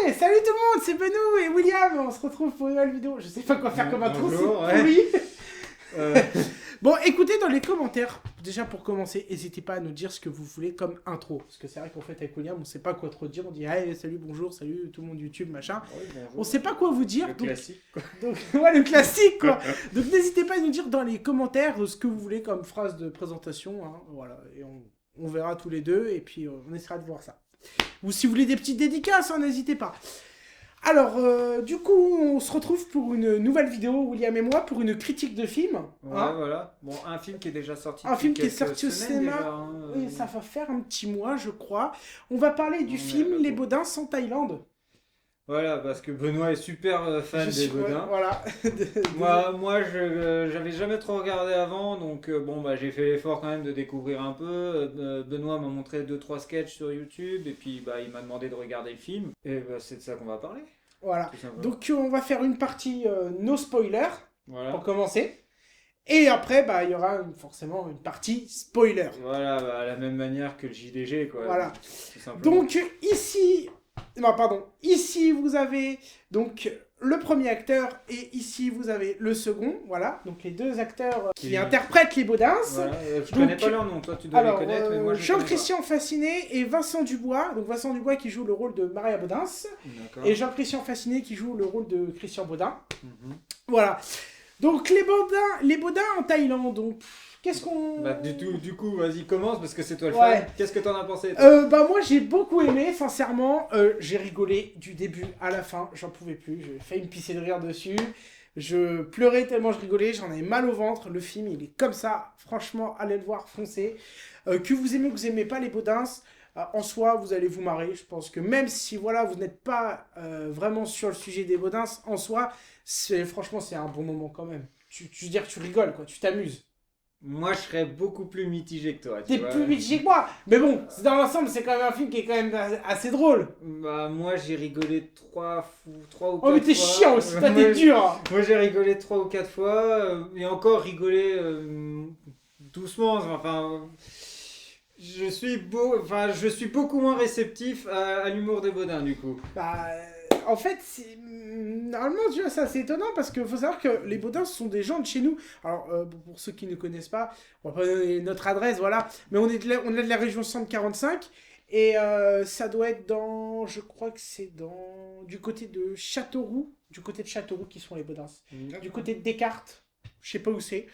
Ouais, salut tout le monde, c'est Benoît et William, on se retrouve pour une nouvelle vidéo. Je sais pas quoi faire comme intro, c'est pourri. Bon, écoutez dans les commentaires, déjà pour commencer, n'hésitez pas à nous dire ce que vous voulez comme intro. Parce que c'est vrai qu'en fait avec William, on sait pas quoi trop dire, on dit hey, salut, bonjour, salut tout le monde YouTube, machin. Ouais, On sait pas quoi vous dire. Le classique, quoi. Donc, ouais, le classique, quoi. Donc n'hésitez pas à nous dire dans les commentaires ce que vous voulez comme phrase de présentation, hein, voilà, et on verra tous les deux, et puis on essaiera de voir ça. Ou si vous voulez des petites dédicaces, hein, n'hésitez pas. Alors, du coup, on se retrouve pour une nouvelle vidéo, William et moi, pour une critique de film. Ouais, hein. voilà. Bon, un film qui est déjà sorti. Un film qui est sorti au cinéma. Déjà, hein, Oui, ça va faire un petit mois, je crois. On va parler du film Les Baudins en Thaïlande. Voilà, parce que Benoît est super fan des Baudins. Voilà. Moi, j'avais jamais trop regardé avant, donc bon, bah, j'ai fait l'effort quand même de découvrir un peu. Benoît m'a montré 2-3 sketchs sur YouTube, et puis bah, il m'a demandé de regarder le film. Et bah, c'est de ça qu'on va parler. Voilà. Donc, on va faire une partie no spoiler, voilà. Pour commencer. Et après, bah, il y aura forcément une partie spoiler. Voilà, bah, la même manière que le JDG, quoi. Voilà. Donc, ici... Non, pardon. Ici, vous avez donc le premier acteur et ici, vous avez le second. Voilà. Donc, les deux acteurs qui interprètent les Baudins. Voilà. Je connais pas leur nom. Toi, tu dois les connaître, mais moi, je Jean-Christian Fascinet et Vincent Dubois. Donc, Vincent Dubois qui joue le rôle de Maria Baudins. Et Jean-Christian Fascinet qui joue le rôle de Christian Baudin. Voilà. Donc, les Baudins en Thaïlande. Donc... Qu'est-ce qu'on... Bah, du coup, vas-y, commence, parce que c'est toi le fan. Qu'est-ce que t'en as pensé, bah, moi, j'ai beaucoup aimé, sincèrement. J'ai rigolé du début à la fin. J'en pouvais plus. J'ai failli me pisser de rire dessus. Je pleurais tellement je rigolais. J'en avais mal au ventre. Le film, il est comme ça. Franchement, allez le voir, foncez. Que vous aimez pas les Baudins, en soi, vous allez vous marrer. Je pense que même si, voilà, vous n'êtes pas vraiment sur le sujet des Baudins, en soi, franchement, c'est un bon moment quand même. Tu veux dire que tu rigoles, quoi. Tu t'amuses. Moi, je serais beaucoup plus mitigé que toi. T'es plus mitigé que moi. Mais bon, dans l'ensemble, c'est quand même un film qui est quand même assez drôle. Bah, moi, j'ai rigolé 3 ou 4 fois. Oh, mais t'es chiant aussi, toi, t'es dur. Moi, j'ai rigolé 3 ou 4 fois. Et encore rigolé doucement. Enfin, je suis beaucoup moins réceptif à l'humour des Baudins, du coup. Bah... En fait, normalement, tu vois, c'est assez étonnant parce qu'il faut savoir que les Baudins sont des gens de chez nous. Alors, pour ceux qui ne connaissent pas, on va pas donner notre adresse, voilà. Mais on est de la région 145 et ça doit être je crois que c'est du côté de Châteauroux. Du côté de Châteauroux qui sont les Baudins. Du côté de Descartes, je sais pas où c'est.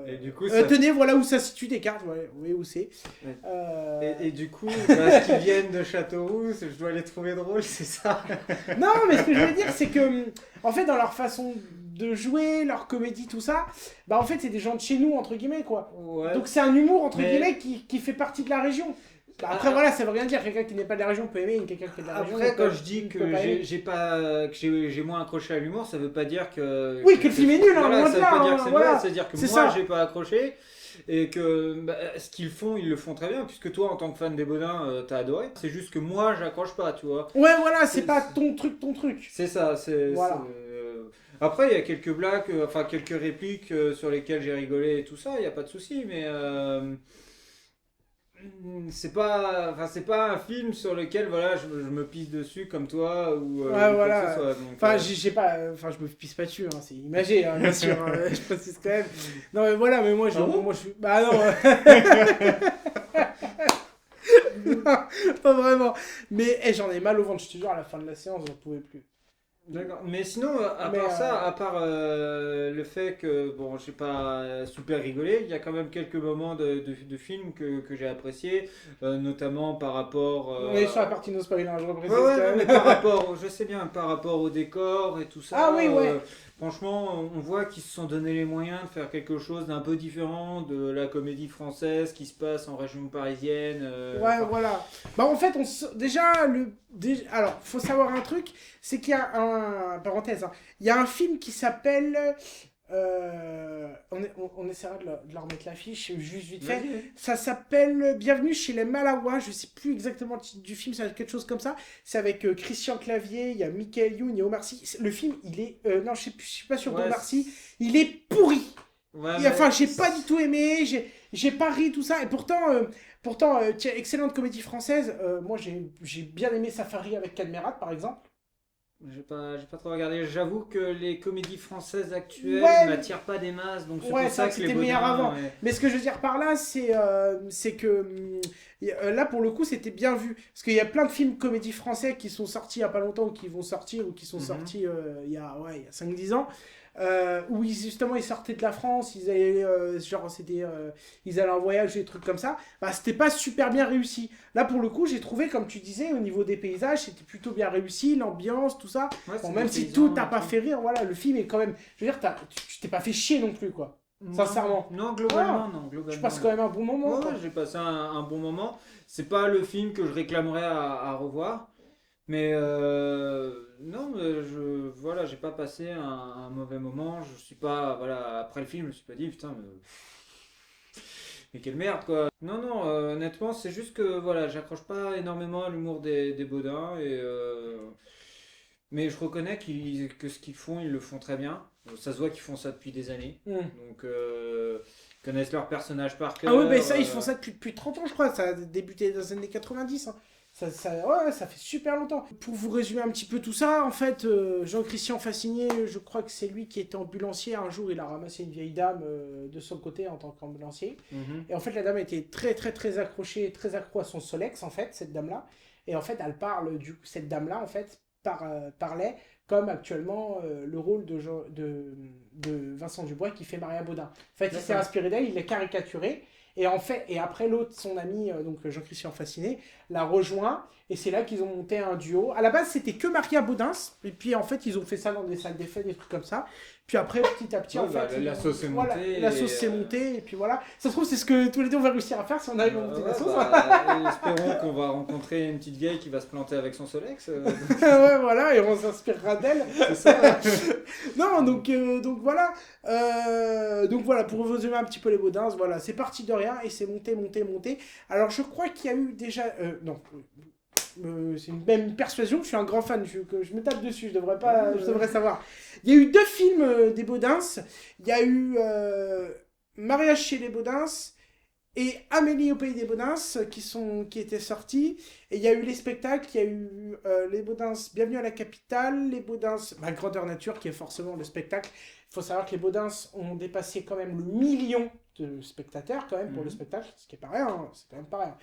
Et du coup, tenez, voilà où ça se situe Descartes, oui, où c'est. Et du coup, parce qu'ils viennent de Châteauroux, je dois les trouver drôles, c'est ça? Non, mais ce que je veux dire, c'est que, en fait, dans leur façon de jouer, leur comédie, tout ça, bah en fait, c'est des gens de chez nous, entre guillemets, quoi. Ouais. Donc c'est un humour, entre guillemets, qui fait partie de la région. Bah, après, voilà, ça veut rien dire. Quelqu'un qui n'est pas de la région peut aimer, quelqu'un qui est de la région. Après, quand je dis que j'ai moins accroché à l'humour, ça veut pas dire que. Oui, que le film est nul, hein, voilà, ça veut pas dire que c'est voilà. mauvais, c'est-à-dire que moi, j'ai pas accroché. Et que ce qu'ils font, ils le font très bien, puisque toi, en tant que fan des Baudins, t'as adoré. C'est juste que moi, j'accroche pas, tu vois. Ouais, voilà, c'est pas ton truc. C'est ça, voilà. Après, il y a quelques blagues, enfin quelques répliques sur lesquelles j'ai rigolé et tout ça, il y a pas de souci, mais. C'est pas un film sur lequel voilà je me pisse dessus comme toi ou ouais, voilà. Quoi que ce soit, donc, enfin je me pisse pas dessus, hein, c'est imagé, hein, bien sûr, hein, je précise quand même. Non mais voilà, mais moi je suis bah non. Non, pas vraiment. Mais j'en ai mal au ventre, je te jure, à la fin de la séance, j'en pouvais plus. D'accord, mais sinon, à part le fait que, bon, j'ai pas super rigolé, il y a quand même quelques moments de film que j'ai apprécié, notamment par rapport... On est sur la partie no spoiler, je reprécise quand même. Mais par rapport, je sais bien, par rapport au décor et tout ça, ah oui, ouais. Franchement, on voit qu'ils se sont donné les moyens de faire quelque chose d'un peu différent de la comédie française qui se passe en région parisienne. Voilà. Bah en fait, alors, faut savoir un truc, c'est qu'il y a parenthèse, hein, il y a un film qui s'appelle... on essaiera de leur mettre l'affiche juste vite fait. Ça s'appelle Bienvenue chez les Malawa. Je sais plus exactement le titre du film, c'est quelque chose comme ça. C'est avec Christian Clavier, il y a Michael Youn, il y a Omar Sy. Le film, il est... non, je suis pas sûr d'Omar Sy. Il est pourri. Ouais, Et, enfin, j'ai pas du tout aimé, j'ai pas ri, tout ça. Et pourtant, tiens, excellente comédie française. Moi, j'ai bien aimé Safari avec Cadmerat, par exemple. j'ai pas trop regardé. J'avoue que les comédies françaises actuelles Ouais, m'attirent pas des masses, donc c'est ouais, pour c'est vrai ça que que les c'était meilleur Baudins. avant. Mais ce que je veux dire par là, c'est que là, pour le coup, c'était bien vu. Parce qu'il y a plein de films comédies français qui sont sortis il y a pas longtemps, ou qui vont sortir, ou qui sont Mhm. sortis il y a 5-10 ans. Où justement ils sortaient de la France, ils allaient, ils allaient en voyage, des trucs comme ça. Bah, c'était pas super bien réussi. Là, pour le coup, j'ai trouvé, comme tu disais, au niveau des paysages, c'était plutôt bien réussi, l'ambiance, tout ça. Ouais, Bon, c'est des même si tout paysans t'a et pas tout. fait rire, voilà, le film est quand même. Je veux dire, tu t'es pas fait chier non plus, quoi. Non, Sincèrement. non, Ah, globalement, non, tu globalement, passes quand non. même un bon moment, Ouais, ouais, quoi. j'ai passé un bon moment. C'est pas le film que je réclamerais à revoir, mais non, mais voilà, j'ai pas passé un mauvais moment. Je suis pas, voilà, après le film, je me suis pas dit, putain, mais quelle merde, quoi. Non, non, honnêtement, c'est juste que, voilà, j'accroche pas énormément à l'humour des Baudins, mais je reconnais que ce qu'ils font, ils le font très bien. Ça se voit qu'ils font ça depuis des années. Hmm. Donc, ils connaissent leurs personnages par Ah oui, ben cœur. ça, ils font ça depuis 30 ans, je crois. Ça a débuté dans les années 90. Hein. Ouais, ça fait super longtemps. Pour vous résumer un petit peu tout ça, en fait, Jean-Christian Fassigné, je crois que c'est lui qui était ambulancier. Un jour, il a ramassé une vieille dame de son côté en tant qu'ambulancier. Mhm. Et en fait, la dame était très, très, très accrochée, très accro à son Solex, en fait, cette dame-là. Et en fait, elle parle, cette dame-là, en fait, parlait comme actuellement le rôle de Vincent Dubois qui fait Maria Baudin. En fait, il s'est D'accord. inspiré d'elle, il l'a caricaturé. Et en fait, et après l'autre, son ami, donc Jean-Christian Fasciné, l'a rejoint. Et c'est là qu'ils ont monté un duo. À la base, c'était que Maria Baudins. Et puis en fait, ils ont fait ça dans des salles d'effets, des trucs comme ça. Puis après, petit à petit, Ouais, en bah, fait, la sauce est voilà, montée. la sauce s'est montée. Et puis voilà. Ça se trouve, c'est ce que tous les deux on va réussir à faire si on arrive à monter la Ouais, sauce. bah, espérons qu'on va rencontrer une petite vieille qui va se planter avec son Solex. Ouais, voilà, et on s'inspirera d'elle. C'est ça. Non, donc voilà. Donc voilà, pour vous résumer un petit peu les Baudins, voilà, c'est parti de rien et c'est monté, monté, monté. Alors je crois qu'il y a eu déjà. Non, c'est même une persuasion, je suis un grand fan, je me tape dessus, je devrais savoir. Il y a eu deux films des Baudins. Il y a eu Mariage chez les Baudins et Amélie au pays des Baudins qui étaient sortis. Et il y a eu les spectacles, il y a eu les Baudins Bienvenue à la capitale, les Baudins Grandeur nature qui est forcément le spectacle. Il faut savoir que les Baudins ont dépassé quand même le million de spectateurs quand même pour le Mhm. spectacle, ce qui est pas rien, hein, c'est quand même pas rien.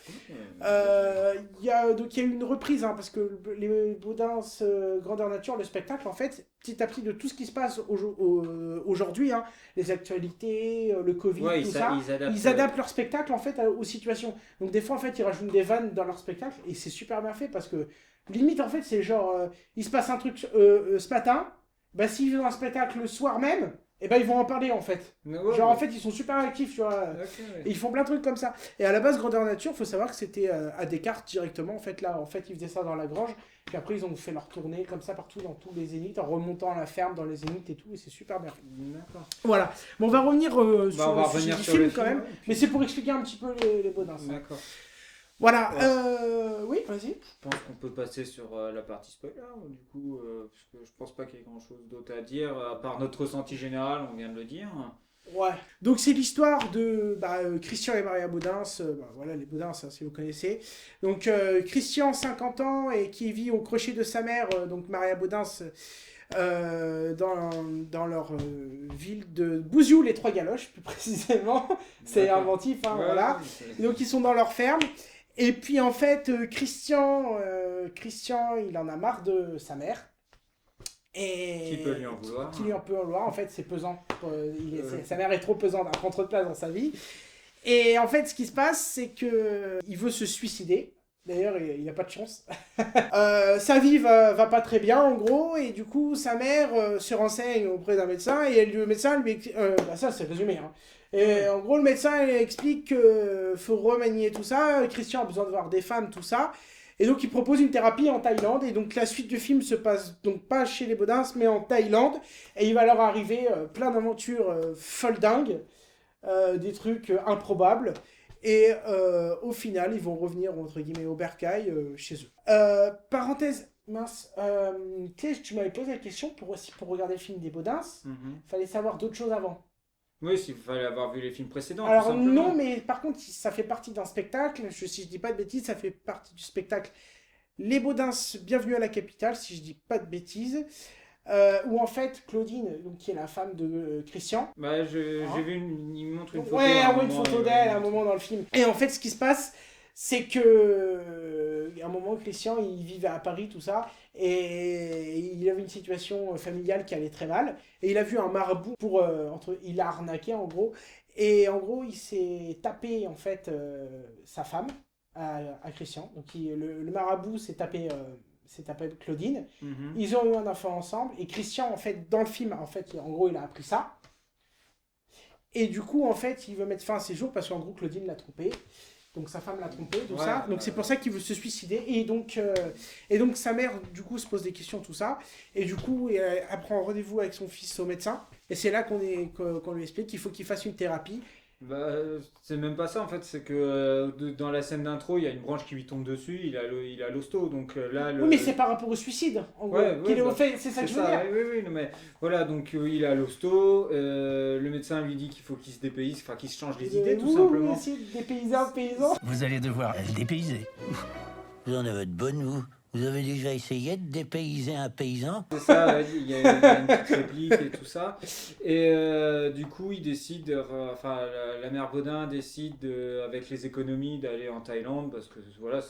Euh, Donc il y a eu une reprise, hein, parce que les Baudins Grandeur Nature, le spectacle, en fait, petit à petit de tout ce qui se passe aujourd'hui, hein, les actualités, le Covid, Ouais, tout ça, ils adaptent. ils adaptent leur spectacle en fait aux situations. Donc des fois, en fait, ils rajoutent des vannes dans leur spectacle et c'est super bien fait parce que limite, en fait, c'est genre, il se passe un truc ce matin, bah s'ils font un spectacle le soir même, et ben ils vont en parler en fait. Ouais, Genre en bah, fait ils sont super actifs, tu vois. ok, Et ouais. ils font plein de trucs comme ça. Et à la base, Grandeur Nature, faut savoir que c'était à Descartes directement. En fait, là, en fait, ils faisaient ça dans la grange. Puis après, ils ont fait leur tournée comme ça partout dans tous les zéniths, en remontant la ferme dans les zéniths et tout. Et c'est super bien fait. D'accord. Voilà. Bon, on va revenir Bah, sur on le va sujet revenir du sur film le quand film, même. ouais, et Mais puis- c'est pour expliquer un petit peu les Baudins. Hein. D'accord. Voilà. Ouais, Oui, vas-y. je pense qu'on peut passer sur la partie spoiler, du coup, parce que je pense pas qu'il y ait grand chose d'autre à dire, à part notre ressenti général, on vient de le dire. Ouais. Donc c'est l'histoire de Christian et Maria Baudins. Voilà les Baudins, hein, si vous connaissez. Donc Christian, 50 ans, et qui vit au crochet de sa mère, donc Maria Baudins, dans leur ville de Bouziou, les Trois Galoches, plus précisément. C'est D'accord. inventif, hein, Ouais, voilà. ouais, Et donc ils sont dans leur ferme. Et puis en fait, Christian, il en a marre de sa mère. qui peut Et lui en vouloir? qui lui en peut en vouloir. En fait, c'est pesant. Euh, Sa mère est trop pesante, elle prend trop de place dans sa vie. Et en fait, ce qui se passe, c'est que il veut se suicider. D'ailleurs, il n'a pas de chance. Sa vie va pas très bien, en gros, et du coup, sa mère se renseigne auprès d'un médecin, et le médecin lui ça, c'est résumé. Hein. Et ouais. en gros, le médecin il explique qu'il faut remanier tout ça. Christian a besoin de voir des femmes, tout ça. Et donc, il propose une thérapie en Thaïlande. Et donc, la suite du film se passe donc pas chez les Baudins, mais en Thaïlande. Et il va leur arriver plein d'aventures folles dingues, des trucs improbables. Et au final, ils vont revenir, entre guillemets, au bercail chez eux. Parenthèse, mince, tu sais, tu m'avais posé la question pour regarder le film des Baudins. Mhm. Fallait savoir d'autres choses avant. Oui, s'il fallait avoir vu les films précédents, tout Alors simplement. non, mais par contre, ça fait partie d'un spectacle. Si je dis pas de bêtises, ça fait partie du spectacle Les Baudins, Bienvenue à la capitale, si je dis pas de bêtises. Où en fait, Claudine, donc, qui est la femme de Christian. Bah, Hein. j'ai vu, il me montre une photo Ouais, à un on voit une moment. photo d'elle à un moment dans le film. Et en fait, ce qui se passe, c'est que à un moment, Christian, il vivait à Paris, tout ça, et il avait une situation familiale qui allait très mal. Et il a vu un marabout pour, il l'a arnaqué en gros. Et en gros, il s'est tapé en fait sa femme à Christian. Donc le marabout s'est tapé Claudine. Mhm. Ils ont eu un enfant ensemble. Et Christian, en fait, dans le film, en fait, en gros, il a appris ça. Et du coup, en fait, il veut mettre fin à ses jours parce qu'en gros, Claudine l'a trompé. Donc sa femme l'a trompé, tout Ouais, ça. Donc c'est pour ça qu'il veut se suicider. Et donc sa mère, du coup, se pose des questions, tout ça. Et du coup, elle prend rendez-vous avec son fils au médecin. Et c'est là qu'on lui explique qu'il faut qu'il fasse une thérapie. bah, c'est même pas ça en fait, c'est que dans la scène d'intro, il y a une branche qui lui tombe dessus, il a l'hosto, donc là, Oui, mais c'est par rapport au suicide, en gros. Ouais, ouais, Qu'il est au bah, fait, c'est ça c'est que je veux ça, dire. oui, oui, oui, non, mais voilà, donc il a l'hosto, le médecin lui dit qu'il faut qu'il se dépayse, enfin qu'il se change les idées tout Vous simplement. aussi, des paysans, paysans. Vous allez devoir le dépayser. Vous en avez de bonnes, vous. Vous avez déjà essayé de dépayser un paysan? C'est ça, ouais, il y a une petite réplique et tout ça. Et du coup, il décide, enfin, la mère Baudin décide, avec les économies, d'aller en Thaïlande, parce que voilà,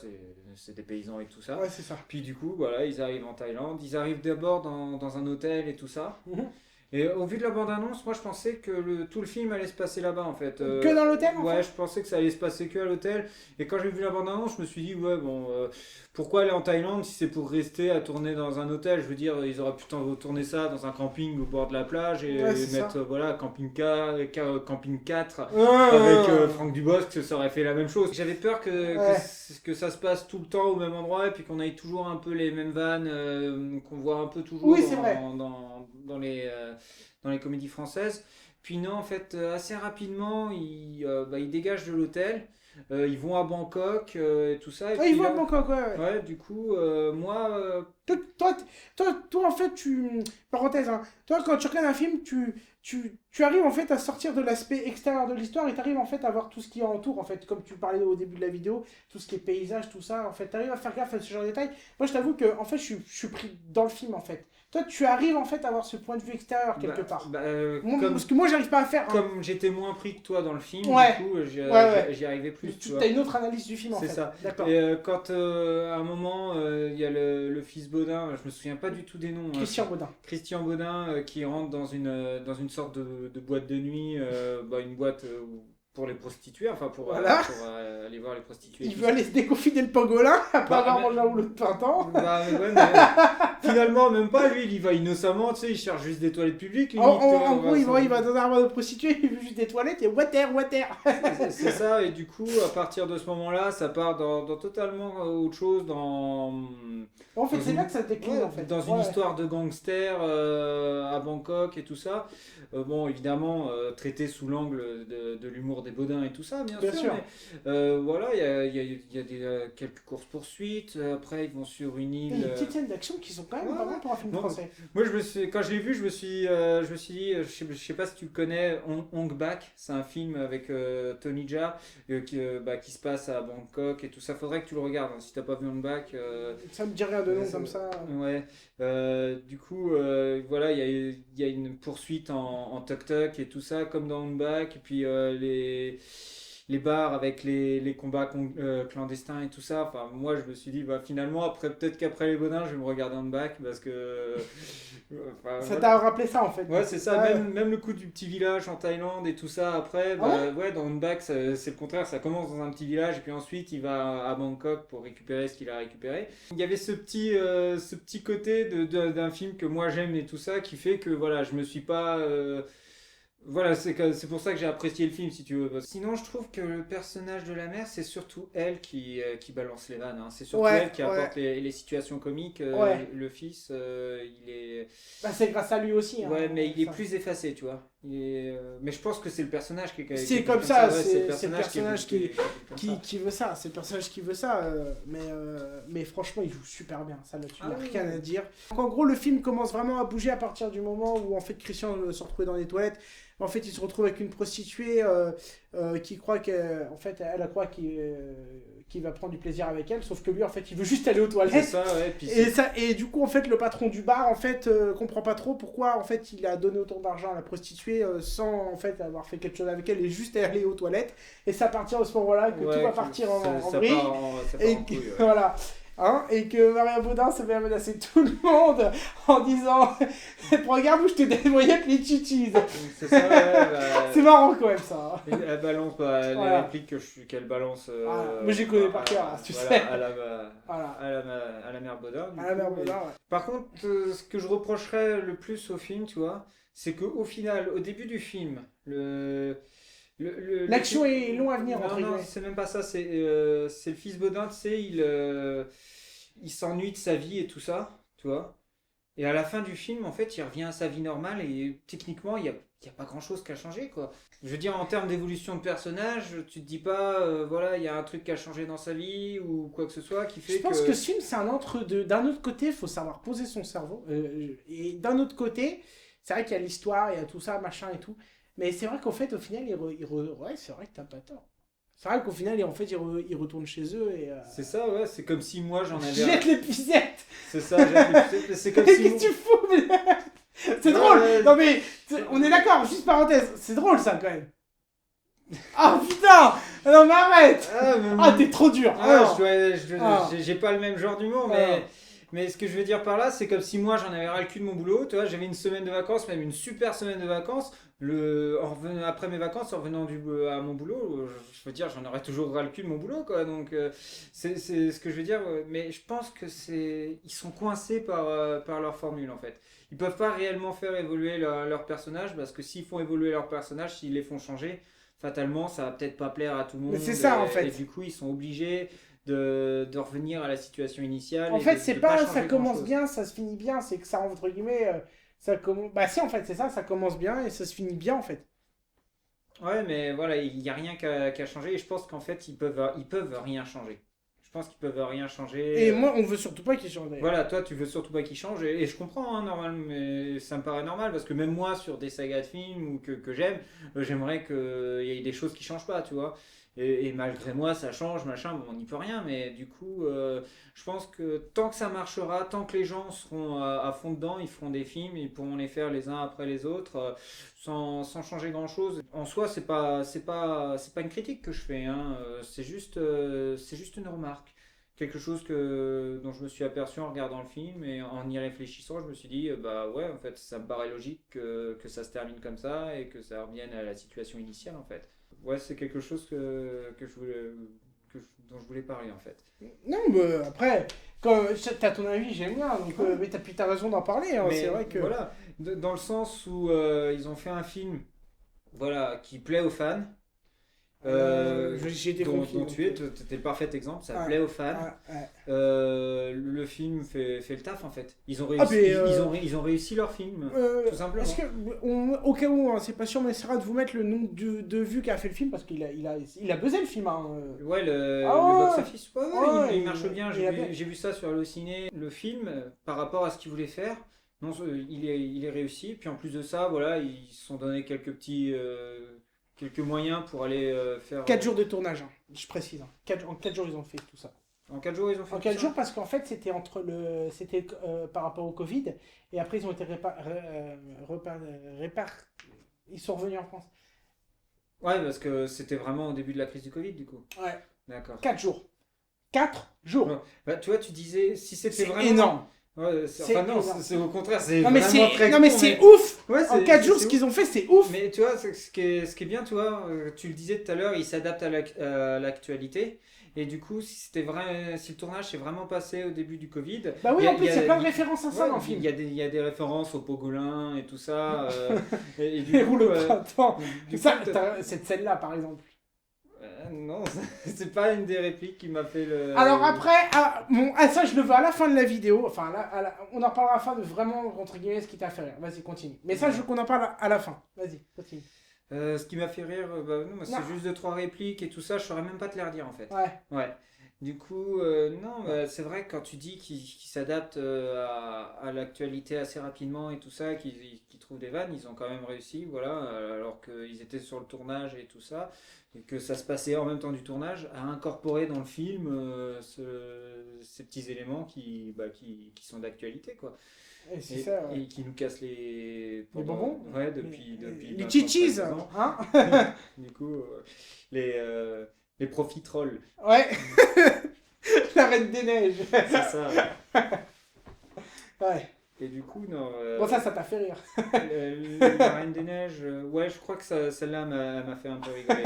c'est des paysans et tout ça. Ouais, c'est ça. Puis du coup, voilà, ils arrivent en Thaïlande, ils arrivent d'abord dans un hôtel et tout ça. Et au vu de la bande-annonce, moi je pensais que tout le film allait se passer là-bas en fait. Que dans l'hôtel, en Ouais, fait. je pensais que ça allait se passer que à l'hôtel. Et quand j'ai vu la bande-annonce, je me suis dit, ouais, bon, pourquoi aller en Thaïlande si c'est pour rester à tourner dans un hôtel? Je veux dire, ils auraient pu tourner ça dans un camping au bord de la plage et Ouais, c'est mettre, ça. voilà, camping 4 avec Ouais. Franck Dubosc, ça aurait fait la même chose. J'avais peur Ouais. que ça se passe tout le temps au même endroit et puis qu'on aille toujours un peu les mêmes vannes qu'on voit un peu toujours Oui, c'est vrai. dans les comédies françaises. Puis non, en fait, assez rapidement, ils dégagent de l'hôtel, ils vont à Bangkok et tout ça. Et Ouais, il puis voit là, Bangkok, ouais, ouais. ouais, du coup, moi, Toi, en fait, parenthèse, hein, toi, quand tu regardes un film, tu arrives en fait à sortir de l'aspect extérieur de l'histoire et tu arrives en fait à voir tout ce qui entoure, en fait, comme tu parlais au début de la vidéo, tout ce qui est paysage, tout ça, en fait, tu arrives à faire gaffe à ce genre de détails. Moi, je t'avoue que, en fait, je suis pris dans le film, en fait. Toi, tu arrives en fait à avoir ce point de vue extérieur quelque part. Parce que moi, j'arrive pas à faire. Hein. comme j'étais moins pris que toi dans le film, Ouais. du coup, Ouais. j'y arrivais plus, tu Tu vois. as une autre analyse du film, en C'est fait. ça. D'accord. Et quand à un moment, il y a le fils Baudin, je me souviens pas du tout des noms. Hein. Christian Baudin. Christian Baudin qui rentre dans une sorte de boîte de nuit, une boîte pour les prostituées, enfin Voilà. pour aller voir les prostituées. Il veut aller se déconfiner le pangolin après Bah, avoir mais- mangé un rouleau de printemps. Bah, mais ouais, mais finalement, même pas, lui, il y va innocemment, tu sais, il cherche juste des toilettes publiques. En limite, gros, il ça- va dans un arbre de prostituée, il veut juste des toilettes et water. C'est ça, et du coup, à partir de ce moment-là, ça part dans totalement autre chose, En fait, dans c'est une- là que ça décline, ouais, en fait. dans une Ouais. histoire de gangster à Bangkok et tout ça. Bon, évidemment, traité sous l'angle de l'humour des Baudins et tout ça, bien Bien sûr. mais voilà, il y a quelques courses-poursuites. Après, ils vont sur une Il y a île. des petites scènes d'action qui sont quand même Ouais, pas mal pour un film bon, français. Moi, quand je l'ai vu, je me suis dit, je sais pas si tu le connais, Hong Bak, c'est un film avec Tony Jaa qui se passe à Bangkok et tout ça. Faudrait que tu le regardes, hein, si t'as pas vu Hong Bak. Ça me dit rien de nom comme ça. Ouais. Du coup, voilà, il y a une poursuite en tuk-tuk et tout ça, comme dans Hong Bak. Et puis les bars avec les combats clandestins et tout ça. Enfin, moi, je me suis dit, bah, finalement, peut-être qu'après les Baudins, je vais me regarder Hong Bak parce que. Enfin, Ça voilà. t'a rappelé ça, en fait. Ouais, c'est ça, Ouais. même le coup du petit village en Thaïlande et tout ça, après, Ah ouais, dans Hong Bak, c'est le contraire, ça commence dans un petit village et puis ensuite il va à Bangkok pour récupérer ce qu'il a récupéré. Il y avait ce petit côté d'un film que moi j'aime et tout ça qui fait que voilà, je me suis pas. Voilà, c'est pour ça que j'ai apprécié le film, si tu veux. Sinon, je trouve que le personnage de la mère, c'est surtout elle qui balance les vannes. Hein. C'est surtout Ouais, elle qui apporte les situations comiques. Ouais. Le fils, il est. Bah, c'est grâce à lui aussi. Hein, Ouais, mais il est ça. plus effacé, tu vois. Mais je pense que c'est le personnage qui est C'est comme ça, ouais, c'est le le personnage qui est comme ça. qui veut ça. C'est le personnage qui veut ça. Mais franchement, il joue super bien. Ça, là-dessus, il n'y a Ah oui, rien oui. à dire. Donc, en gros, le film commence vraiment à bouger à partir du moment où, en fait, Christian se retrouvait dans les toilettes. mais en fait il se retrouve avec une prostituée qui croit qu'en fait elle croit qu'il va prendre du plaisir avec elle, sauf que lui en fait il veut juste aller aux C'est toilettes. ça, ouais. Puis Et du coup en fait le patron du bar en fait comprend pas trop pourquoi en fait il a donné autant d'argent à la prostituée sans en fait avoir fait quelque chose avec elle et juste aller aux toilettes. Et ça partir à ce moment-là que tout va partir en vrille. Ça part en couille, ouais. Voilà. Hein, et que Maria Baudin se met à menacer tout le monde en disant regarde où je te démoyette les titis. C'est ça, ouais. C'est marrant quand même ça. Et elle balance les Voilà. répliques qu'elle balance. Voilà. Moi, j'y connais par cœur, tu sais. À Voilà. la mère Baudin. À la mère Baudin, ouais. Par contre, ce que je reprocherais le plus au film, tu vois, c'est qu'au final, au début du film, L'action est long à venir, non, entre non, guillemets. c'est même pas ça. C'est le fils Baudin, tu sais, il s'ennuie de sa vie et tout ça, tu vois. Et à la fin du film, en fait, il revient à sa vie normale et techniquement, il y a pas grand-chose qui a changé, quoi. Je veux dire, en termes d'évolution de personnage, tu te dis pas, voilà, il y a un truc qui a changé dans sa vie ou quoi que ce soit qui fait Je pense que ce film, c'est un entre-deux. D'un autre côté, il faut savoir poser son cerveau. Et d'un autre côté, c'est vrai qu'il y a l'histoire, il y a tout ça, machin et tout. Mais c'est vrai qu'en fait, au final, ouais, c'est vrai que t'as pas tort. C'est vrai qu'au final, en fait, ils retournent chez eux et... C'est ça, ouais, c'est comme si moi j'en avais... Jette les pisettes. C'est ça, jette les pisettes, c'est comme si... Qu'est-ce que tu fous, mais... C'est Non, drôle. mais- Non mais, on est d'accord, juste parenthèse. C'est drôle ça, quand même. Ah putain. Non mais arrête. Ah, mais- Ah, t'es trop dur. Ah, Ah. j'ai pas le même genre d'humour, mais ce que je veux dire par là, c'est comme si moi j'en avais ras le cul de mon boulot, tu vois, j'avais une semaine de vacances, même une super semaine de vacances, après mes vacances, en revenant à mon boulot, je veux dire, j'en aurais toujours ras le cul de mon boulot, quoi, donc c'est ce que je veux dire, mais je pense que ils sont coincés par leur formule, en fait. Ils peuvent pas réellement faire évoluer leur personnage, parce que s'ils font évoluer leur personnage, s'ils les font changer, fatalement, ça va peut-être pas plaire à tout le monde. Mais c'est ça, en fait. Et du coup, ils sont obligés de revenir à la situation initiale. En et fait, de c'est pas pas changer ça commence grand-chose. bien, ça se finit bien, c'est que ça, entre guillemets, ça commence... Bah si, en fait, c'est ça, ça commence bien et ça se finit bien, en fait. Ouais, mais voilà, il n'y a rien qu'à changer et je pense qu'en fait, ils peuvent rien changer. Je pense qu'ils peuvent rien changer. Et moi, on veut surtout pas qu'il change d'ailleurs. Voilà, toi, tu veux surtout pas qu'ils changent et je comprends, hein, normal, mais ça me paraît normal parce que même moi, sur des sagas de films ou que j'aime, j'aimerais qu'il y ait des choses qui changent pas, tu vois. Et malgré moi, ça change, machin, bon, on n'y peut rien, mais du coup, je pense que tant que ça marchera, tant que les gens seront à fond dedans, ils feront des films, ils pourront les faire les uns après les autres, sans changer grand-chose. En soi, c'est pas une critique que je fais, hein, c'est juste une remarque. Quelque chose dont je me suis aperçu en regardant le film et en y réfléchissant, je me suis dit, bah ouais, en fait, ça me paraît logique que ça se termine comme ça et que ça revienne à la situation initiale, en fait. Ouais, c'est quelque chose dont je voulais parler, en fait. Non, mais après, quand t'as ton avis, j'aime bien, donc, mais t'as raison d'en parler, hein, Mais c'est vrai que... voilà, dans le sens où ils ont fait un film, voilà, qui plaît aux fans. J'ai été dont conquis, tu étais le parfait exemple, ça Ouais. plaît aux fans. Ouais. Le film fait le taf en fait. Ils ont Ah, réussi, mais, ils ont réussi leur film, tout simplement. Est-ce que, au cas où, hein, c'est pas sûr, on essaiera de vous mettre le nombre de vues qu'a fait le film, parce qu'il a buzzé le film. Hein. Ouais, le Ah ouais. box-office, ouais, Ouais, il marche bien. il a bien. J'ai vu ça sur Allociné. Le film, par rapport à ce qu'il voulait faire, non, il est réussi. Puis en plus de ça, voilà, ils se sont donné quelques moyens pour aller faire. 4 jours de tournage, hein, je précise. Hein. En 4 jours, ils ont fait tout ça. En 4 jours, ils ont fait En tout 4 ça. jours, parce qu'en fait, c'était par rapport au Covid, et après, ils ont été ils sont revenus en France. Ouais, parce que c'était vraiment au début de la crise du Covid, du coup. Ouais, D'accord. 4 jours. 4 jours. Ouais. Bah, tu vois, tu disais si c'était C'est vraiment. énorme. Ouais, C'est enfin, non, énorme. c'est au contraire, c'est Non, mais vraiment très non, mais con, c'est ouf. Ouais, En 4 jours, c'est ce ouf. qu'ils ont fait, c'est ouf. Mais tu vois, ce qui est bien, tu vois, tu le disais tout à l'heure, il s'adapte à l'actualité. Et du coup, si le tournage s'est vraiment passé au début du Covid. Bah oui, en plus, il y a plein de références à ça ouais, dans le film. Il y a des références au pogolin et tout ça. Et du Les coup, roues le printemps. du Ça, coup, cette scène-là, par exemple. non, c'est pas une des répliques qui m'a fait le. Alors après, ça je le veux à la fin de la vidéo. Enfin, on en parlera à la fin de vraiment, entre guillemets, ce qui t'a fait rire. Vas-y, continue. Mais ça, je veux qu'on en parle à la fin. Vas-y, continue. Ce qui m'a fait rire, bah, non, Non. c'est juste 2-3 répliques et tout ça, je saurais même pas te les redire en fait. Ouais. Ouais. Du coup, non, c'est vrai que quand tu dis qu'ils s'adaptent à l'actualité assez rapidement et tout ça, qu'ils trouvent des vannes, ils ont quand même réussi, voilà, alors qu'ils étaient sur le tournage et tout ça, et que ça se passait en même temps du tournage, à incorporer dans le film ces petits éléments qui sont d'actualité, quoi. Et c'est ça, ouais. Et qui nous cassent Les bonbons. ouais, depuis Les 20, chichis, 30, 40 ans. hein. Du coup, les profiteroles. Ouais. La Reine des Neiges. C'est ça. Ouais. Et du coup, non. Bon, ça t'a fait rire. La Reine des Neiges, ouais, je crois que celle-là m'a fait un peu rigoler,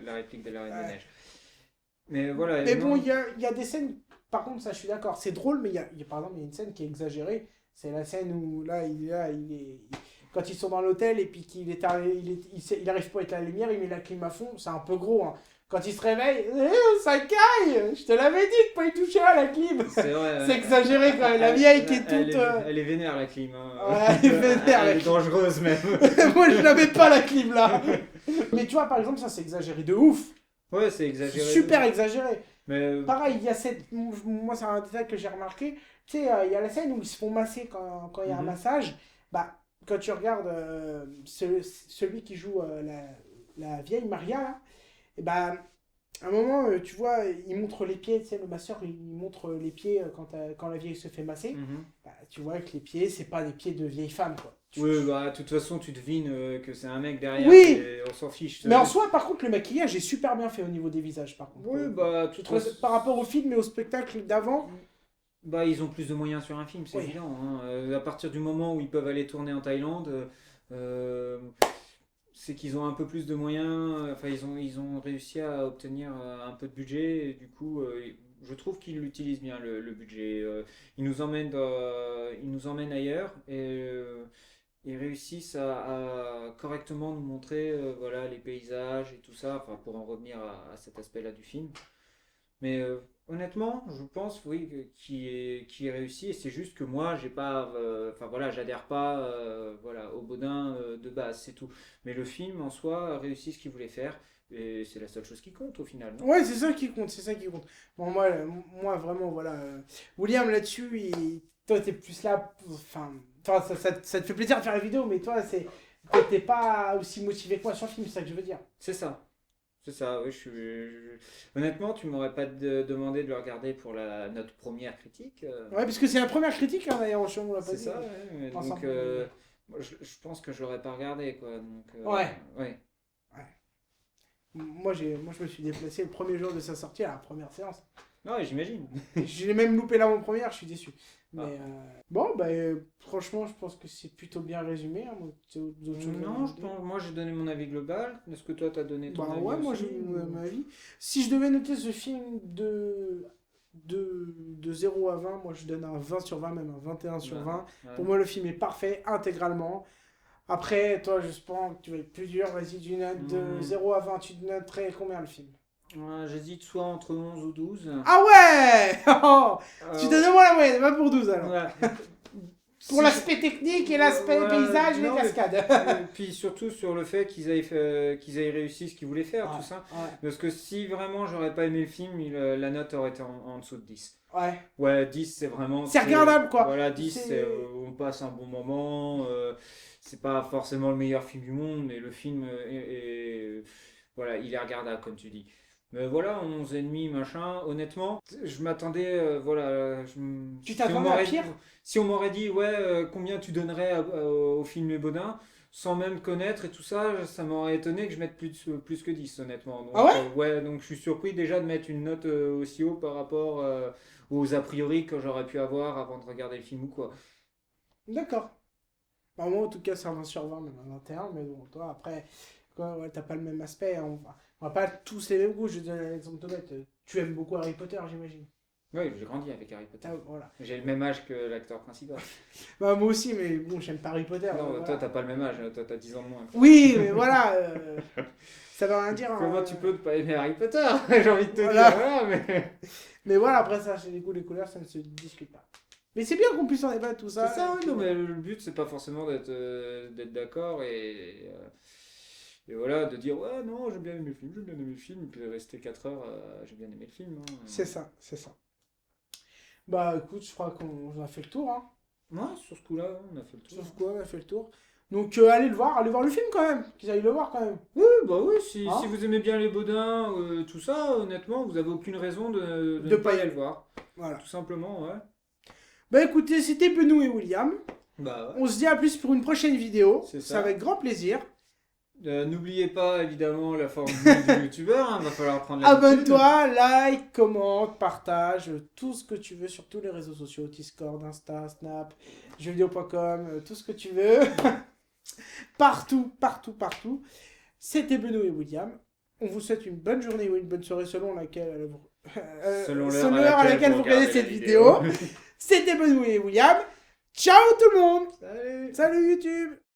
la réplique de la Reine des Neiges. Mais voilà. Mais non. bon, il y a des scènes, par contre, ça je suis d'accord, c'est drôle, mais par exemple, il y a une scène qui est exagérée. C'est la scène où là, quand ils sont dans l'hôtel et puis qu'il est arrivé, il arrive pas à être la lumière, il met la clim à fond, c'est un peu gros, hein. Quand il se réveille, ça caille. Je te l'avais dit de pas y toucher à la clim. C'est vrai. C'est exagéré quand même. La vieille qui est toute. Elle est vénère la clim. Hein. Ouais, elle est vénère. Elle est dangereuse même. Moi, je n'avais pas la clim là. Mais tu vois, par exemple, ça c'est exagéré de ouf. Ouais, c'est exagéré. C'est super exagéré. Mais... Pareil, il y a cette. Moi, c'est un détail que j'ai remarqué. Tu sais, il y a la scène où ils se font masser quand il y a un massage. Bah, quand tu regardes celui qui joue la vieille Maria, là, et bah, à un moment, tu vois, il montre les pieds, tu sais, le masseur, il montre les pieds quand la vieille se fait masser. Bah, tu vois que les pieds, c'est pas des pieds de vieille femme, quoi. Oui, bah, de toute façon, tu devines que c'est un mec derrière. Oui. On s'en fiche. Mais en soi, par contre, le maquillage est super bien fait au niveau des visages, par contre. Oui, bah, par rapport au film et au spectacle d'avant. Bah, ils ont plus de moyens sur un film, c'est évident. Hein. À partir du moment où ils peuvent aller tourner en Thaïlande, c'est qu'ils ont un peu plus de moyens. Enfin, ils ont réussi à obtenir un peu de budget. Et du coup, je trouve qu'ils l'utilisent bien, le budget. Ils nous emmènent ailleurs et ils réussissent à correctement nous montrer voilà, les paysages et tout ça. Enfin, pour en revenir à cet aspect-là du film. Mais honnêtement, je pense, oui, qui est réussi. Et c'est juste que moi, j'ai pas, enfin voilà, j'adhère pas, voilà, au Baudin de base, c'est tout. Mais le film en soi a réussi ce qu'il voulait faire. Et c'est la seule chose qui compte au final. Non. Ouais, c'est ça qui compte, c'est ça qui compte. Bon, moi vraiment, voilà. William, là-dessus, toi, t'es plus là. Enfin, ça te fait plaisir de faire la vidéo, mais toi, t'es pas aussi motivé que moi sur le film, c'est ça que je veux dire. C'est ça. C'est ça, oui. Honnêtement, tu m'aurais pas demandé de le regarder pour notre première critique. Ouais, parce que c'est la première critique, hein, d'ailleurs, on l'a pas C'est dit. ça, ouais. Donc, je pense que je l'aurais pas regardé, quoi. Donc, ouais. Moi, je me suis déplacé le premier jour de sa sortie à la première séance. Ouais, j'imagine. J'ai même loupé l'avant-première, je suis déçu. Mais bon, bah, franchement, je pense que c'est plutôt bien résumé. Hein. Non, moi j'ai donné mon avis global. Est-ce que toi t'as donné ton avis ouais, moi j'ai donné mon avis. Si je devais noter ce film de 0 à 20, moi je donne un 20 sur 20, même un 21 sur 20. Ouais. Pour moi, le film est parfait, intégralement. Après, toi, je pense que tu vas être plus dur. Vas-y, du note de 0 à 20, tu noterais combien le film? J'hésite soit entre 11 ou 12. Ah ouais. Tu donnes moi la moyenne, va pour 12 alors. Ouais. Pour l'aspect technique et l'aspect paysage et les cascades. Et puis surtout sur le fait qu'ils aient réussi ce qu'ils voulaient faire, tout ça. Ouais. Parce que si vraiment j'aurais pas aimé le film, la note aurait été en dessous de 10. Ouais. Ouais, 10 c'est vraiment... C'est regardable quoi. Voilà, 10 on passe un bon moment. C'est pas forcément le meilleur film du monde, mais le film voilà, il est regardable comme tu dis. Mais voilà, 11 ennemis, machin, honnêtement, je m'attendais, voilà... Tu t'attendais à pire ? Si on m'aurait dit, ouais, combien tu donnerais au film Les Baudins, sans même connaître et tout ça, ça m'aurait étonné que je mette plus que 10, honnêtement. Donc, ah ouais ouais, donc je suis surpris déjà de mettre une note aussi haut par rapport aux a priori que j'aurais pu avoir avant de regarder le film ou quoi. D'accord. Bah, moi, en tout cas, c'est un 20 sur 20, même un 21, mais bon, toi, après, quoi, ouais, t'as pas le même aspect, on va pas tous les mêmes goûts. Je vais donner un exemple de bête. Tu aimes beaucoup Harry Potter, j'imagine. Oui, j'ai grandi avec Harry Potter. Ah, voilà. J'ai le même âge que l'acteur principal. Bah, moi aussi, mais bon, j'aime pas Harry Potter. Non, voilà. toi, t'as pas le même âge, toi, t'as 10 ans de moins. Oui, mais voilà, ça veut rien dire. Comment tu peux ne pas aimer Harry Potter? J'ai envie de te dire, voilà, mais voilà, après ça, c'est les goûts, les couleurs, ça ne se discute pas. Mais c'est bien qu'on puisse en débattre, tout ça. C'est ça, oui, non, mais le but, c'est pas forcément d'être d'accord Et voilà, de dire ouais, non, j'ai bien aimé le film, j'ai bien aimé le film, et puis rester 4 heures, j'ai bien aimé le film. Hein. C'est ça, c'est ça. Bah écoute, je crois qu'on a fait le tour. Hein. Ouais, sur ce coup-là, on a fait le tour. Sauf quoi, on a fait le tour. Donc allez voir le film quand même. Qu'ils aillent le voir quand même. Oui, bah oui, si Hein vous aimez bien les Baudins, tout ça, honnêtement, vous avez aucune raison de De ne pas pas y y aller le voir. Voilà. Tout simplement, ouais. Bah écoutez, c'était Benoît et William. Bah ouais. On se dit à plus pour une prochaine vidéo. C'est C'est ça. avec grand plaisir. N'oubliez pas évidemment la formule du youtubeur, va falloir prendre l'habitude. Abonne-toi, like, commente, partage, tout ce que tu veux sur tous les réseaux sociaux, Discord, Insta, Snap, jeuxvideo.com, tout ce que tu veux. Partout. C'était Benoît et William. On vous souhaite une bonne journée ou une bonne soirée selon laquelle Selon l'heure à laquelle vous regardez cette vidéo. C'était Benoît et William. Ciao tout le monde. Salut. Salut YouTube.